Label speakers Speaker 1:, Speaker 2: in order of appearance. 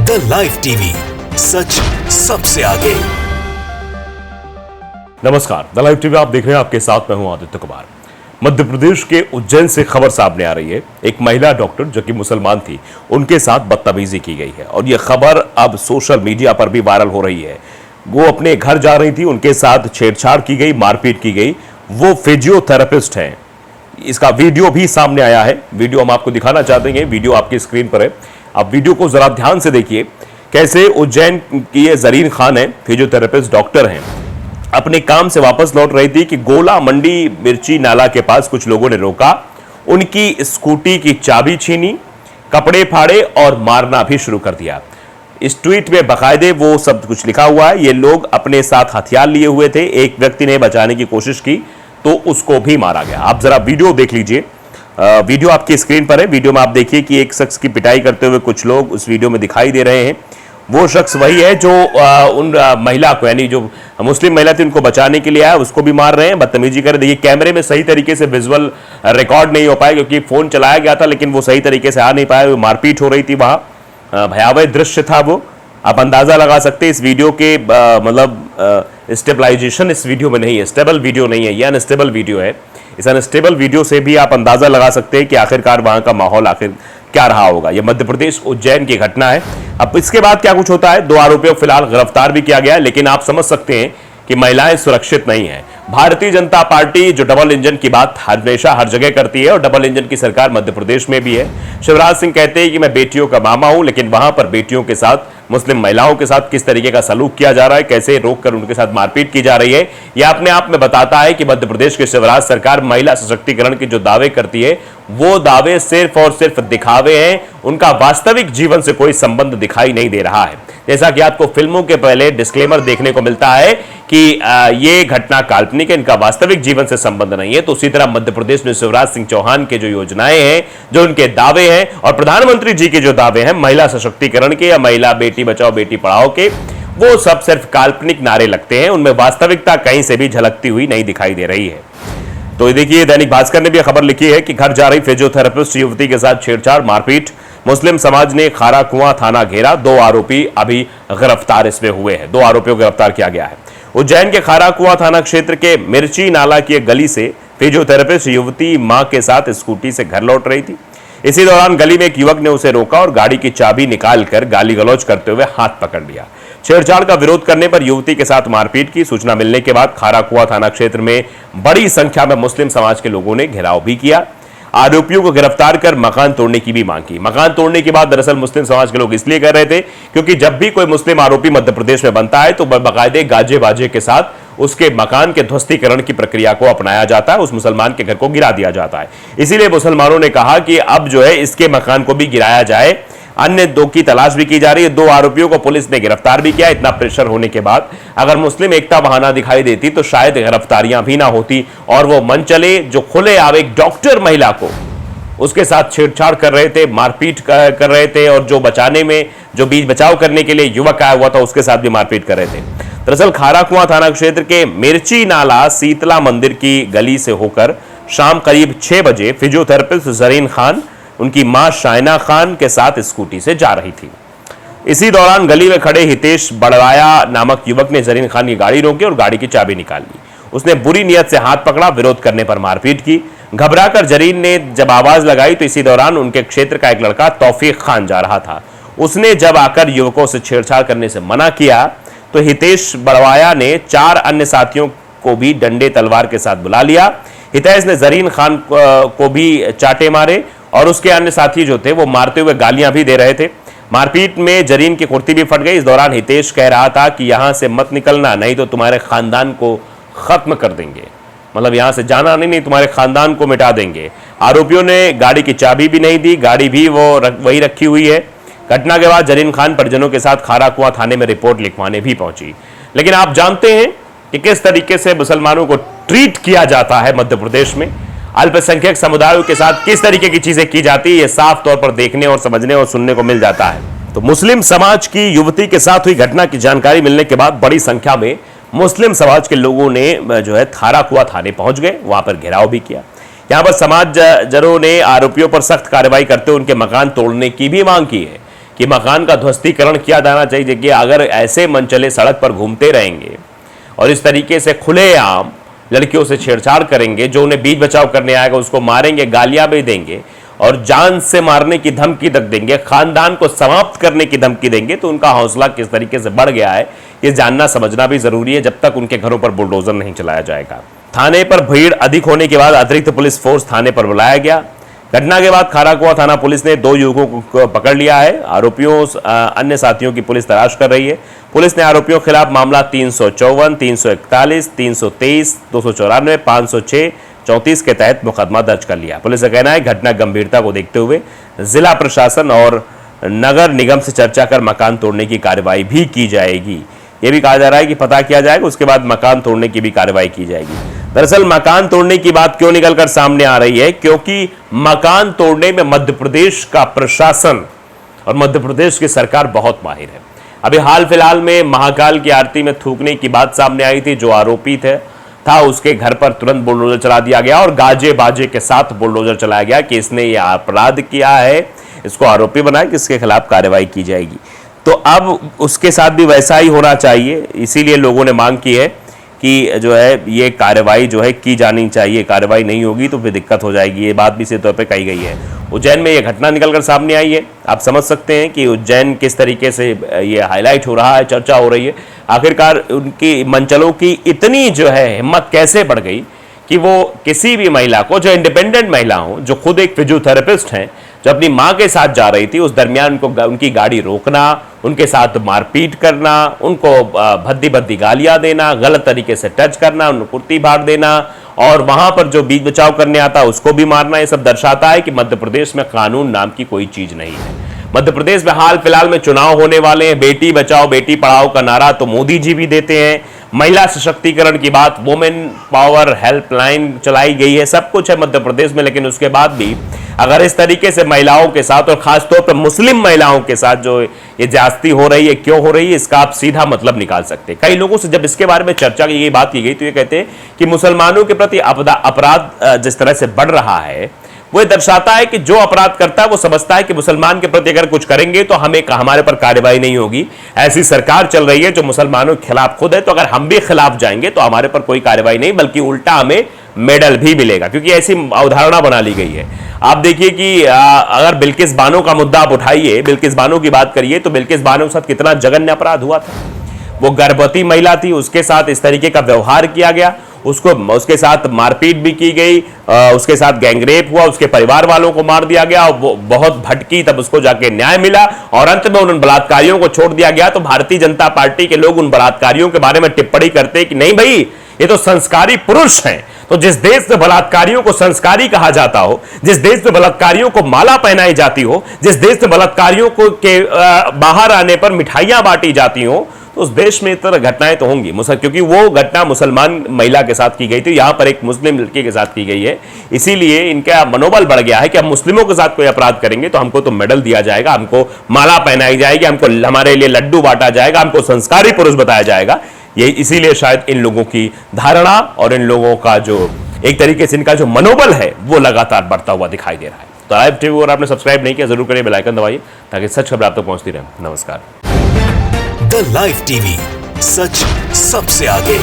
Speaker 1: The live TV, सच सबसे आगे।
Speaker 2: नमस्कार, द लाइव टीवी आप देख रहे हैं, आपके साथ मैं हूं आदित्य कुमार। मध्य प्रदेश के उज्जैन से खबर सामने आ रही है। एक महिला डॉक्टर जो कि मुसलमान थी, उनके साथ बदतमीजी की गई है और यह खबर अब सोशल मीडिया पर भी वायरल हो रही है। वो अपने घर जा रही थी, उनके साथ छेड़छाड़ की गई, मारपीट की गई। वो फिजियोथेरेपिस्ट हैं। इसका वीडियो भी सामने आया है। वीडियो हम आपको दिखाना चाहते हैं। वीडियो आपकी स्क्रीन पर है, आप वीडियो को जरा ध्यान से देखिए। कैसे उज्जैन की ये जरीन खान है, फिजियोथेरेपिस्ट डॉक्टर हैं, अपने काम से वापस लौट रही थी कि गोला मंडी मिर्ची नाला के पास कुछ लोगों ने रोका, उनकी स्कूटी की चाबी छीनी, कपड़े फाड़े और मारना भी शुरू कर दिया। इस ट्वीट में बाकायदे वो सब कुछ लिखा हुआ है। ये लोग अपने साथ हथियार लिए हुए थे। एक व्यक्ति ने बचाने की कोशिश की तो उसको भी मारा गया। आप जरा वीडियो देख लीजिए। वीडियो आपकी स्क्रीन पर है। वीडियो में आप देखिए कि एक शख्स की पिटाई करते हुए कुछ लोग उस वीडियो में दिखाई दे रहे हैं। वो शख्स वही है जो उन महिला को, यानी जो मुस्लिम महिला थी, उनको बचाने के लिए आया, उसको भी मार रहे हैं, बदतमीजी कर रहे। देखिए कैमरे में सही तरीके से विजुअल रिकॉर्ड नहीं हो पाया क्योंकि फोन चलाया गया था, लेकिन वो सही तरीके से आ नहीं पाया। मारपीट हो रही थी वहां, भयावह दृश्य था वो। आप अंदाजा लगा सकते हैं इस वीडियो के मतलब स्टेबलाइजेशन इस वीडियो में नहीं है, स्टेबल वीडियो नहीं है, ये अनस्टेबल वीडियो है। इस अनस्टेबल वीडियो से भी आप अंदाजा लगा सकते हैं कि आखिरकार वहां का माहौल आखिर क्या रहा होगा। यह मध्य प्रदेश उज्जैन की घटना है। अब इसके बाद क्या कुछ होता है, 2 आरोपियों को फिलहाल गिरफ्तार भी किया गया है, लेकिन आप समझ सकते हैं कि महिलाएं सुरक्षित नहीं है। भारतीय जनता पार्टी जो डबल इंजन की बात हमेशा हर जगह करती है, और डबल इंजन की सरकार मध्य प्रदेश में भी है। शिवराज सिंह कहते हैं कि मैं बेटियों का मामा हूं, लेकिन वहां पर बेटियों के साथ, मुस्लिम महिलाओं के साथ किस तरीके का सलूक किया जा रहा है, कैसे रोककर उनके साथ मारपीट की जा रही है, यह अपने आप में बताता है कि मध्य प्रदेश की शिवराज सरकार महिला सशक्तिकरण के जो दावे करती है, वो दावे सिर्फ और सिर्फ दिखावे हैं। उनका वास्तविक जीवन से कोई संबंध दिखाई नहीं दे रहा है। जैसा कि आपको फिल्मों के पहले डिस्क्लेमर देखने को मिलता है कि ये घटना काल्पनिक है, इनका वास्तविक जीवन से संबंध नहीं है, तो उसी तरह मध्य प्रदेश में शिवराज सिंह चौहान के जो योजनाएं हैं, जो उनके दावे हैं, और प्रधानमंत्री जी के जो दावे हैं महिला सशक्तिकरण के या महिला बेटी बचाओ बेटी पढ़ाओ के, वो सब सिर्फ काल्पनिक नारे लगते हैं। उनमें वास्तविकता कहीं से भी झलकती हुई नहीं दिखाई दे रही है। तो देखिए, दैनिक भास्कर ने भी खबर लिखी है कि घर जा रही फिजियोथेरेपिस्ट युवती के साथ छेड़छाड़, मारपीट, मुस्लिम समाज ने खारा कुआं थाना घेरा, 2 आरोपी अभी गिरफ्तार इसमें हुए हैं। 2 आरोपियों को गिरफ्तार किया गया है। उज्जैन के खारा कुआं थाना क्षेत्र के मिर्ची नाला की एक गली से फिजियोथेरेपिस्ट युवती मां के साथ स्कूटी से घर लौट रही थी। इसी दौरान गली में एक युवक ने उसे रोका और गाड़ी की चाबी निकालकर गाली गलौज करते हुए हाथ पकड़ लिया। छेड़छाड़ का विरोध करने पर युवती के साथ मारपीट की। सूचना मिलने के बाद खारा कुआं थाना क्षेत्र में बड़ी संख्या में मुस्लिम समाज के लोगों ने घेराव भी किया। आरोपियों को गिरफ्तार कर मकान तोड़ने की भी मांग की। मकान तोड़ने की बात दरअसल मुस्लिम समाज के लोग इसलिए कर रहे थे क्योंकि जब भी कोई मुस्लिम आरोपी मध्य प्रदेश में बनता है तो बाकायदे गाजे बाजे के साथ उसके मकान के ध्वस्तीकरण की प्रक्रिया को अपनाया जाता है, उस मुसलमान के घर को गिरा दिया जाता है। इसीलिए मुसलमानों ने कहा कि अब जो है इसके मकान को भी गिराया जाए। अन्य 2 की तलाश भी की जा रही है। 2 आरोपियों को पुलिस ने गिरफ्तार भी किया। इतना प्रेशर होने के बाद अगर मुस्लिम एकता बहाना दिखाई देती तो शायद गिरफ्तारियां भी ना होती और वो मन चले जो खुले आम एक डॉक्टर महिला को उसके साथ छेड़छाड़ कर रहे थे, मारपीट कर रहे थे, और जो बचाने में, जो बीच बचाव करने के लिए युवक आया हुआ था उसके साथ भी मारपीट कर रहे थे। दरअसल खारा कुआं थाना क्षेत्र के मिर्ची नाला शीतला मंदिर की गली से होकर शाम करीब 6 बजे फिजियोथेरेपिस्ट जरीन खान उनकी मां शाइना खान के साथ स्कूटी से जा रही थी। इसी दौरान गली में खड़े हितेश बड़वाया नामक युवक ने जरीन खान की गाड़ी रोकी और गाड़ी की चाबी निकाल ली। उसने बुरी नियत से हाथ पकड़ा, विरोध करने पर मारपीट की। घबराकर जरीन ने जब आवाज लगाई तो इसी दौरान उनके क्षेत्र का एक लड़का तौफीक खान जा रहा था। उसने जब आकर युवकों से छेड़छाड़ करने से मना किया तो हितेश बड़वाया ने 4 अन्य साथियों को भी डंडे तलवार के साथ बुला लिया। हितेश ने जरीन खान को भी चाटे मारे और उसके अन्य साथी जो थे वो मारते हुए गालियां भी दे रहे थे। मारपीट में जरीन की कुर्ती भी फट गई। इस दौरान हितेश कह रहा था कि यहां से मत निकलना, नहीं तो तुम्हारे खानदान को खत्म कर देंगे, मतलब यहां से जाना नहीं, तुम्हारे खानदान को मिटा देंगे। आरोपियों ने गाड़ी की चाबी भी नहीं दी, गाड़ी भी वही रखी हुई है। घटना के बाद जरीन खान परिजनों के साथ खारा कुआं थाने में रिपोर्ट लिखवाने भी पहुंची। लेकिन आप जानते हैं कि किस तरीके से मुसलमानों को ट्रीट किया जाता है मध्य प्रदेश में, अल्पसंख्यक समुदायों के साथ किस तरीके की चीजें की जाती है, यह साफ तौर पर देखने और समझने और सुनने को मिल जाता है। तो मुस्लिम समाज की युवती के साथ हुई घटना की जानकारी मिलने के बाद बड़ी संख्या में मुस्लिम समाज के लोगों ने जो है खारा कुआं थाने पहुंच गए, वहां पर घेराव भी किया। यहां पर समाजजनों ने आरोपियों पर सख्त कार्रवाई करते हुए उनके मकान तोड़ने की भी मांग की है। कि मकान का ध्वस्तीकरण किया जाना चाहिए। देखिए, अगर ऐसे मनचले सड़क पर घूमते रहेंगे और इस तरीके से खुलेआम लड़कियों से छेड़छाड़ करेंगे, जो उन्हें बीच बचाव करने आएगा उसको मारेंगे, गालियां भी देंगे और जान से मारने की धमकी तक देंगे, खानदान को समाप्त करने की धमकी देंगे, तो उनका हौसला किस तरीके से बढ़ गया है ये जानना समझना भी जरूरी है, जब तक उनके घरों पर बुलडोजर नहीं चलाया जाएगा। थाने पर भीड़ अधिक होने के बाद अतिरिक्त पुलिस फोर्स थाने पर बुलाया गया। घटना के बाद खाराकुआ थाना पुलिस ने 2 युवकों को पकड़ लिया है। आरोपियों अन्य साथियों की पुलिस तलाश कर रही है। पुलिस ने आरोपियों के खिलाफ मामला 354, 341, 323, 294, 506, 34 के तहत मुकदमा दर्ज कर लिया। पुलिस का कहना है घटना गंभीरता को देखते हुए जिला प्रशासन और नगर निगम से चर्चा कर मकान तोड़ने की कार्रवाई भी की जाएगी। यह भी कहा जा रहा है कि पता किया जाएगा, उसके बाद मकान तोड़ने की भी कार्रवाई की जाएगी। दरअसल मकान तोड़ने की बात क्यों निकलकर सामने आ रही है? क्योंकि मकान तोड़ने में मध्य प्रदेश का प्रशासन और मध्य प्रदेश की सरकार बहुत माहिर है। अभी हाल फिलहाल में महाकाल की आरती में थूकने की बात सामने आई थी। जो आरोपित था उसके घर पर तुरंत बुलडोजर चला दिया गया और गाजे बाजे के साथ बुलडोजर चलाया गया कि इसने यह अपराध किया है, इसको आरोपी बनाया कि इसके खिलाफ कार्रवाई की जाएगी। तो अब उसके साथ भी वैसा ही होना चाहिए, इसीलिए लोगों ने मांग की है कि जो है ये कार्रवाई जो है की जानी चाहिए। कार्रवाई नहीं होगी तो फिर दिक्कत हो जाएगी, ये बात भी सीधे तौर पे कही गई है। उज्जैन में ये घटना निकलकर सामने आई है। आप समझ सकते हैं कि उज्जैन किस तरीके से ये हाईलाइट हो रहा है, चर्चा हो रही है। आखिरकार उनकी मनचलों की इतनी जो है हिम्मत कैसे बढ़ गई कि वो किसी भी महिला को, जो इंडिपेंडेंट महिला हो, जो खुद एक फिजियोथेरेपिस्ट हैं, जो अपनी माँ के साथ जा रही थी, उस दरमियान उनकी गाड़ी रोकना, उनके साथ मारपीट करना, उनको भद्दी भद्दी गालियां देना, गलत तरीके से टच करना, उनको कुर्ती फाड़ देना और वहां पर जो बीच बचाव करने आता है उसको भी मारना, ये सब दर्शाता है कि मध्य प्रदेश में कानून नाम की कोई चीज नहीं है। मध्य प्रदेश में हाल फिलहाल में चुनाव होने वाले हैं। बेटी बचाओ बेटी पढ़ाओ का नारा तो मोदी जी भी देते हैं। महिला सशक्तिकरण की बात, वुमेन पावर हेल्पलाइन चलाई गई है, सब कुछ है मध्य प्रदेश में। लेकिन उसके बाद भी अगर इस तरीके से महिलाओं के साथ और खासतौर पर मुस्लिम महिलाओं के साथ जो ये ज्यादती हो रही है, क्यों हो रही है, इसका आप सीधा मतलब निकाल सकते हैं। कई लोगों से जब इसके बारे में चर्चा की गई, बात की गई, तो ये कहते हैं कि मुसलमानों के प्रति अपराध जिस तरह से बढ़ रहा है वो दर्शाता है कि जो अपराध करता है वो समझता है कि मुसलमान के प्रति अगर कुछ करेंगे तो हमारे पर कार्रवाई नहीं होगी। ऐसी सरकार चल रही है जो मुसलमानों के खिलाफ खुद है, तो अगर हम भी खिलाफ जाएंगे तो हमारे पर कोई कार्रवाई नहीं बल्कि उल्टा हमें मेडल भी मिलेगा, क्योंकि ऐसी अवधारणा बना ली गई है। आप देखिए कि अगर बिल्किस बानो का मुद्दा आप उठाइए, बिल्किस बानो की बात करिए, तो बिल्किस बानो के साथ कितना जघन्य अपराध हुआ था। वो गर्भवती महिला थी, उसके साथ इस तरीके का व्यवहार किया गया, उसके साथ मारपीट भी की गई, उसके साथ गैंगरेप हुआ, उसके परिवार वालों को मार दिया गया, वो बहुत भटकी, तब उसको जाके न्याय मिला और अंत में उन बलात्कारियों को छोड़ दिया गया। तो भारतीय जनता पार्टी के लोग उन बलात्कारियों के बारे में टिप्पणी करते कि नहीं भाई, ये तो संस्कारी पुरुष हैं। तो जिस देश में बलात्कारियों को संस्कारी कहा जाता हो, जिस देश में बलात्कारियों को माला पहनाई जाती हो, जिस देश में बलात्कारियों को के बाहर आने पर मिठाइयां बांटी जाती हो, तो उस देश में इस तरह घटनाएं तो होंगी। क्योंकि वो घटना मुसलमान महिला के साथ की गई थी, यहां पर एक मुस्लिम लड़की के साथ की गई है। इसीलिए इनका मनोबल बढ़ गया है कि हम मुस्लिमों के साथ कोई अपराध करेंगे तो हमको तो मेडल दिया जाएगा, हमको माला पहनाई जाएगी, हमको हमारे लिए लड्डू बांटा जाएगा, हमको संस्कारी पुरुष बताया जाएगा। ये इसीलिए शायद इन लोगों की धारणा और इन लोगों का जो एक तरीके से इनका जो मनोबल है वो लगातार बढ़ता हुआ दिखाई दे रहा है। तो लाइव टीवी और आपने सब्सक्राइब नहीं किया जरूर करिए, बेल आइकन दबाइए ताकि सच खबर आप तक पहुंचती रहे। नमस्कार।
Speaker 1: द लाइव टीवी, सच सबसे आगे।